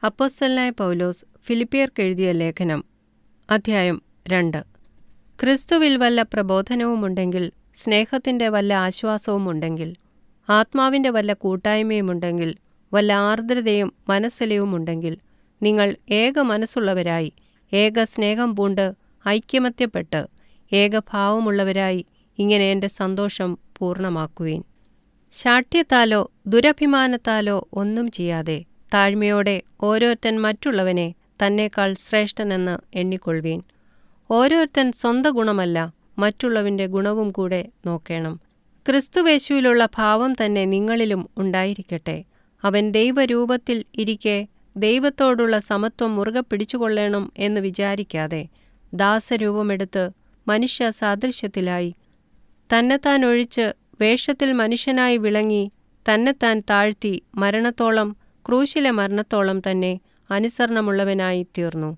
അപ്പോസ്തലനായ പൗലോസ് ഫിലിപ്പിയർക്കെഴുതിയ ലേഖനം അധ്യായം 2. ക്രിസ്തുവിൽ വല്ല പ്രബോധനവുമുണ്ടെങ്കിൽ, സ്നേഹത്തിൻ്റെ വല്ല ആശ്വാസവുമുണ്ടെങ്കിൽ, ആത്മാവിൻ്റെ വല്ല കൂട്ടായ്മയുമുണ്ടെങ്കിൽ, വല്ല ആർദ്രതയും മനസ്സലിവുമുണ്ടെങ്കിൽ, നിങ്ങൾ ഏക മനസ്സുള്ളവരായി ഏക സ്നേഹം പൂണ്ട് ഐക്യമത്യപ്പെട്ട് ഏകഭാവമുള്ളവരായി ഇങ്ങനെ എൻ്റെ സന്തോഷം പൂർണ്ണമാക്കുവിൻ. ശാഠ്യത്താലോ ദുരഭിമാനത്താലോ ഒന്നും ചെയ്യാതെ താഴ്മയോടെ ഓരോരുത്തൻ മറ്റുള്ളവനെ തന്നേക്കാൾ ശ്രേഷ്ഠനെന്ന് എണ്ണിക്കൊള്ളുവീൻ. ഓരോരുത്തൻ സ്വന്ത ഗുണമല്ല, മറ്റുള്ളവൻ്റെ ഗുണവും കൂടെ നോക്കേണം. ക്രിസ്തുവേശുവിലുള്ള ഭാവം തന്നെ നിങ്ങളിലും ഉണ്ടായിരിക്കട്ടെ. അവൻ ദൈവരൂപത്തിൽ ഇരിക്കെ ദൈവത്തോടുള്ള സമത്വം മുറുകെ പിടിച്ചുകൊള്ളണം എന്ന് വിചാരിക്കാതെ ദാസരൂപമെടുത്ത് മനുഷ്യ സാദൃശ്യത്തിലായി തന്നെത്താൻ ഒഴിച്ച് വേഷത്തിൽ മനുഷ്യനായി വിളങ്ങി തന്നെത്താൻ താഴ്ത്തി മരണത്തോളം, ക്രൂശിലെ മരണത്തോളം തന്നെ അനുസരണമുള്ളവനായി തീർന്നു.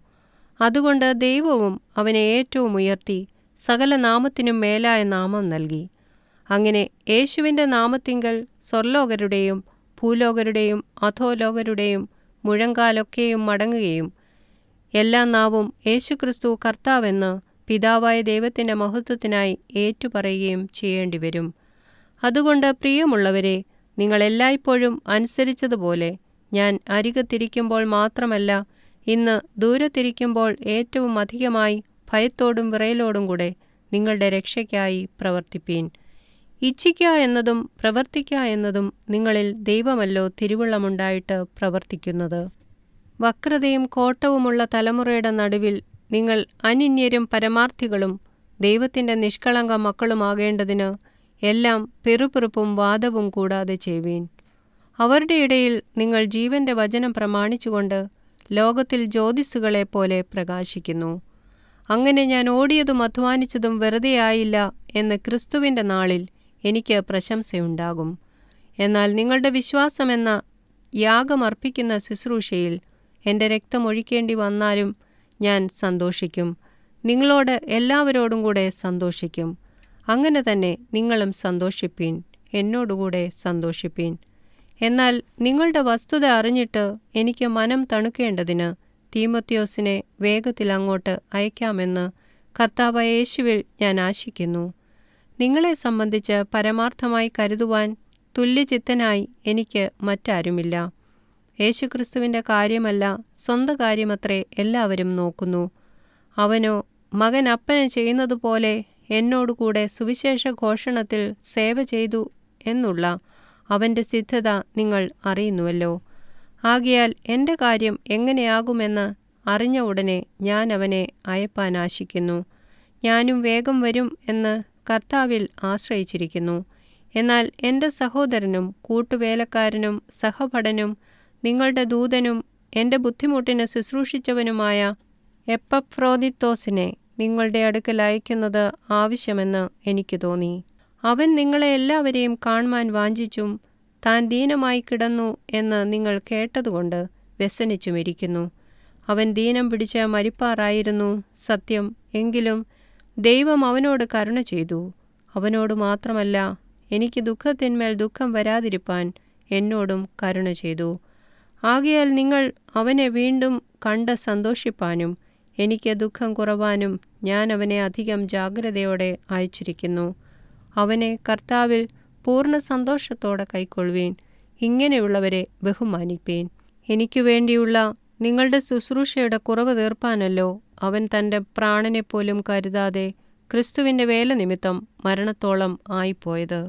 അതുകൊണ്ട് ദൈവവും അവനെ ഏറ്റവും ഉയർത്തി സകല നാമത്തിനും മേലായ നാമം നൽകി. അങ്ങനെ യേശുവിൻ്റെ നാമത്തിങ്കൽ സ്വർലോകരുടെയും ഭൂലോകരുടെയും അധോലോകരുടെയും മുഴങ്കാലൊക്കെയും മടങ്ങുകയും എല്ലാ നാവും യേശുക്രിസ്തു കർത്താവെന്ന് പിതാവായ ദൈവത്തിൻ്റെ മഹത്വത്തിനായി ഏറ്റുപറയുകയും ചെയ്യേണ്ടിവരും. അതുകൊണ്ട് പ്രിയമുള്ളവരെ, നിങ്ങൾ എല്ലായ്പ്പോഴും അനുസരിച്ചതുപോലെ ഞാൻ അരികത്തിരിക്കുമ്പോൾ മാത്രമല്ല, ഇന്ന് ദൂരത്തിരിക്കുമ്പോൾ ഏറ്റവും അധികമായി ഭയത്തോടും വിറയലോടും കൂടെ നിങ്ങളുടെ രക്ഷയ്ക്കായി പ്രവർത്തിപ്പീൻ. ഇച്ഛിക്കുക എന്നതും പ്രവർത്തിക്കുക എന്നതും നിങ്ങളിൽ ദൈവമല്ലോ തിരുവുള്ളമുണ്ടായിട്ട് പ്രവർത്തിക്കുന്നത്. വക്രതയും കോട്ടവുമുള്ള തലമുറയുടെ നടുവിൽ നിങ്ങൾ അനിന്യരും പരമാർത്ഥികളും ദൈവത്തിൻ്റെ നിഷ്കളങ്ക മക്കളുമാകേണ്ടതിന് എല്ലാം പിറുപിറുപ്പും വാദവും കൂടാതെ ചെയ്യുവീൻ. അവരുടെ ഇടയിൽ നിങ്ങൾ ജീവന്റെ വചനം പ്രമാണിച്ചുകൊണ്ട് ലോകത്തിൽ ജ്യോതിസ്സുകളെ പോലെ പ്രകാശിക്കുന്നു. അങ്ങനെ ഞാൻ ഓടിയതും അധ്വാനിച്ചതും വെറുതെയായില്ല എന്ന് ക്രിസ്തുവിൻ്റെ നാളിൽ എനിക്ക് പ്രശംസയുണ്ടാകും. എന്നാൽ നിങ്ങളുടെ വിശ്വാസമെന്ന യാഗമർപ്പിക്കുന്ന ശുശ്രൂഷയിൽ എൻ്റെ രക്തം ഒഴിക്കേണ്ടി വന്നാലും ഞാൻ സന്തോഷിക്കും. നിങ്ങളോട് എല്ലാവരോടും കൂടെ സന്തോഷിക്കും. അങ്ങനെ തന്നെ നിങ്ങളും സന്തോഷിപ്പീൻ, എന്നോടുകൂടെ സന്തോഷിപ്പീൻ. എന്നാൽ നിങ്ങളുടെ വസ്തുത അറിഞ്ഞിട്ട് എനിക്ക് മനം തണുക്കേണ്ടതിന് തീമോത്തിയോസിനെ വേഗത്തിൽ അങ്ങോട്ട് അയക്കാമെന്ന് കർത്താവായ യേശുവിൽ ഞാൻ ആശിക്കുന്നു. നിങ്ങളെ സംബന്ധിച്ച് പരമാർത്ഥമായി കരുതുവാൻ തുല്യചിത്തനായി എനിക്ക് മറ്റാരുമില്ല. യേശുക്രിസ്തുവിൻ്റെ കാര്യമല്ല, സ്വന്തം കാര്യമത്രേ എല്ലാവരും നോക്കുന്നു. അവനോ മകൻ അപ്പന് ചെയ്യുന്നതുപോലെ എന്നോടുകൂടെ സുവിശേഷ ഘോഷണത്തിൽ സേവ ചെയ്തു എന്നുള്ള അവൻ്റെ സിദ്ധത നിങ്ങൾ അറിയുന്നുവല്ലോ. ആകയാൽ എൻ്റെ കാര്യം എങ്ങനെയാകുമെന്ന് അറിഞ്ഞ ഉടനെ ഞാൻ അവനെ അയപ്പാൻ ആശിക്കുന്നു. ഞാനും വേഗം വരും എന്ന് കർത്താവിൽ ആശ്രയിച്ചിരിക്കുന്നു. എന്നാൽ എൻ്റെ സഹോദരനും കൂട്ടുവേലക്കാരനും സഹഭടനും നിങ്ങളുടെ ദൂതനും എൻ്റെ ബുദ്ധിമുട്ടിന് ശുശ്രൂഷിച്ചവനുമായ എപ്പഫ്രോദിത്തോസിനെ നിങ്ങളുടെ അടുക്കൽ അയക്കുന്നത് ആവശ്യമെന്ന് എനിക്ക് തോന്നി. അവൻ നിങ്ങളെ എല്ലാവരെയും കാണുവാൻ വാഞ്ചിച്ചും താൻ ദീനമായി കിടന്നു എന്ന് നിങ്ങൾ കേട്ടതുകൊണ്ട് വ്യസനിച്ചുമിരിക്കുന്നു. അവൻ ദീനം പിടിച്ച് മരിപ്പാറായിരുന്നു സത്യം, എങ്കിലും ദൈവം അവനോട് കരുണ ചെയ്തു. അവനോട് മാത്രമല്ല, എനിക്ക് ദുഃഖത്തിന്മേൽ ദുഃഖം വരാതിരിപ്പാൻ എന്നോടും കരുണ ചെയ്തു. ആകയാൽ നിങ്ങൾ അവനെ വീണ്ടും കണ്ട് സന്തോഷിപ്പാനും എനിക്ക് ദുഃഖം കുറവാനും ഞാൻ അവനെ അധികം ജാഗ്രതയോടെ അയച്ചിരിക്കുന്നു. അവനെ കർത്താവിൽ പൂർണ്ണ സന്തോഷത്തോടെ കൈക്കൊള്ളുവീൻ. ഇങ്ങനെയുള്ളവരെ ബഹുമാനിപ്പീൻ. എനിക്കു വേണ്ടിയുള്ള നിങ്ങളുടെ ശുശ്രൂഷയുടെ കുറവ് തീർപ്പാനല്ലോ അവൻ തൻ്റെ പ്രാണനെപ്പോലും കരുതാതെ ക്രിസ്തുവിൻ്റെ വേല നിമിത്തം മരണത്തോളം ആയിപ്പോയത്.